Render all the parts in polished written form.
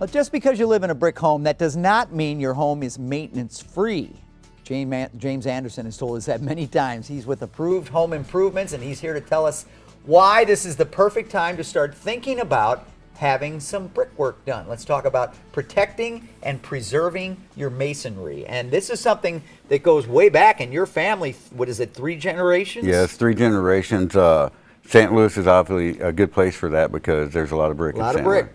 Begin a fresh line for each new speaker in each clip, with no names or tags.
Well, just because you live in a brick home, that does not mean your home is maintenance-free. James Anderson has told us that many times. He's with Approved Home Improvements, and he's here to tell us why this is the perfect time to start thinking about having some brickwork done. Let's talk about protecting and preserving your masonry. And this is something that goes way back in your family. What is it, 3 generations?
Yeah, it's 3 generations. St. Louis is obviously a good place for that because there's a lot of brick.
A lot of brick.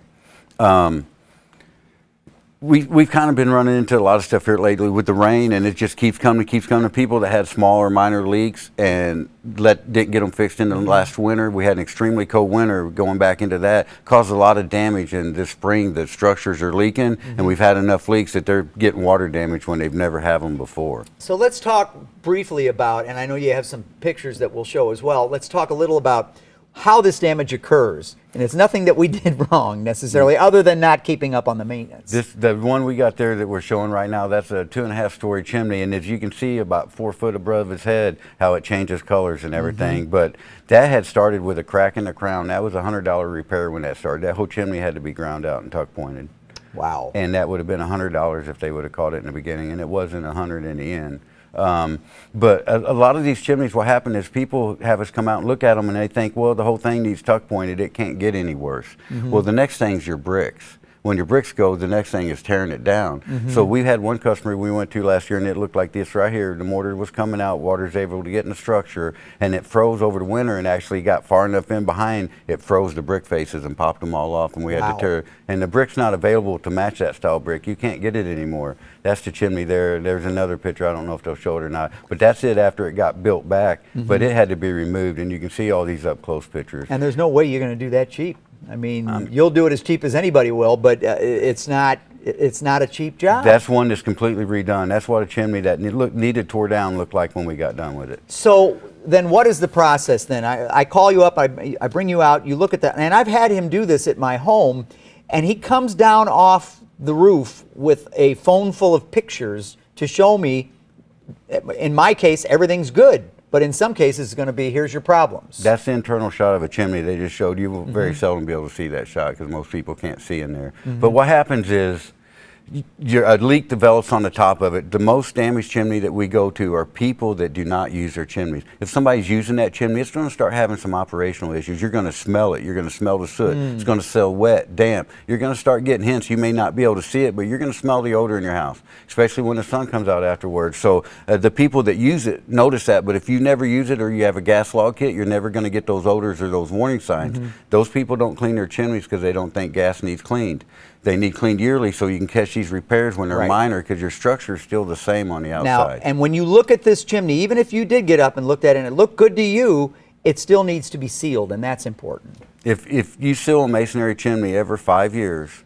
We've kind of been running into a lot of stuff here lately with the rain, and it just keeps coming. People that had smaller, minor leaks and didn't get them fixed in the last winter. We had an extremely cold winter. Going back into that caused a lot of damage. And this spring, the structures are leaking, and we've had enough leaks that they're getting water damage when they've never had them before.
So let's talk briefly about, and I know you have some pictures that we'll show as well. Let's talk a little about how this damage occurs. And it's nothing that we did wrong necessarily, other than not keeping up on the maintenance.
The one we got there that we're showing right now, that's a 2.5-story chimney, and as you can see about 4 foot above his head, how it changes colors and everything. But that had started with a crack in the crown. That was a $100 repair when that started. That whole chimney had to be ground out and tuck pointed.
Wow.
And that would have been $100 if they would have caught it in the beginning, and it wasn't $100 in the end. But a lot of these chimneys, what happened is people have us come out and look at them and they think, well, the whole thing needs tuck pointed, it can't get any worse. Well, the next thing's your bricks. When your bricks go, the next thing is tearing it down. So we had one customer we went to last year, and it looked like this right here. The mortar was coming out, water's able to get in the structure, and it froze over the winter and actually got far enough in behind, it froze the brick faces and popped them all off, and we had to tear. And the brick's not available to match that style brick. You can't get it anymore. That's the chimney there. There's another picture. I don't know if they'll show it or not, but that's it after it got built back. But it had to be removed, and you can see all these up close pictures.
And there's no way you're going to do that cheap. I mean, you'll do it as cheap as anybody will, but it's not a cheap job.
That's one that's completely redone. That's what a chimney that needed tore down looked like when we got done with it.
So then what is the process then? I call you up, I bring you out, you look at that, and I've had him do this at my home, and he comes down off the roof with a phone full of pictures to show me, in my case, everything's good. But in some cases, it's going to be, here's your problems.
That's the internal shot of a chimney they just showed. You will very seldom be able to see that shot because most people can't see in there. But what happens is a leak develops on the top of it. The most damaged chimney that we go to are people that do not use their chimneys. If somebody's using that chimney, it's going to start having some operational issues. You're going to smell it. You're going to smell the soot. It's going to smell wet, damp. You're going to start getting hints. You may not be able to see it, but you're going to smell the odor in your house, especially when the sun comes out afterwards. So the people that use it notice that, but if you never use it or you have a gas log kit, you're never going to get those odors or those warning signs. Those people don't clean their chimneys because they don't think gas needs cleaned. They need cleaned yearly so you can catch these repairs when they're minor, because your structure is still the same on the outside.
Now, and when you look at this chimney, even if you did get up and looked at it and it looked good to you, it still needs to be sealed, and that's important.
If you seal a masonry chimney every 5 years,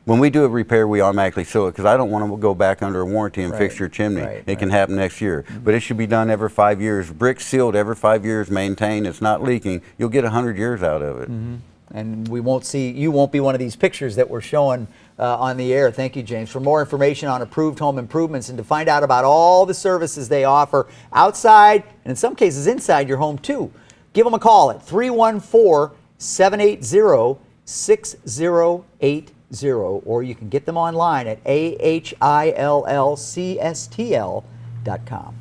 when we do a repair, we automatically seal it because I don't want to go back under a warranty and fix your chimney. It can happen next year. But it should be done every 5 years. Brick sealed every 5 years, maintained, it's not leaking. You'll get 100 years out of it.
And you won't be one of these pictures that we're showing on the air. Thank you, James. For more information on Approved Home Improvements and to find out about all the services they offer outside and in some cases inside your home too, give them a call at 314-780-6080, or you can get them online at ahillcstl.com.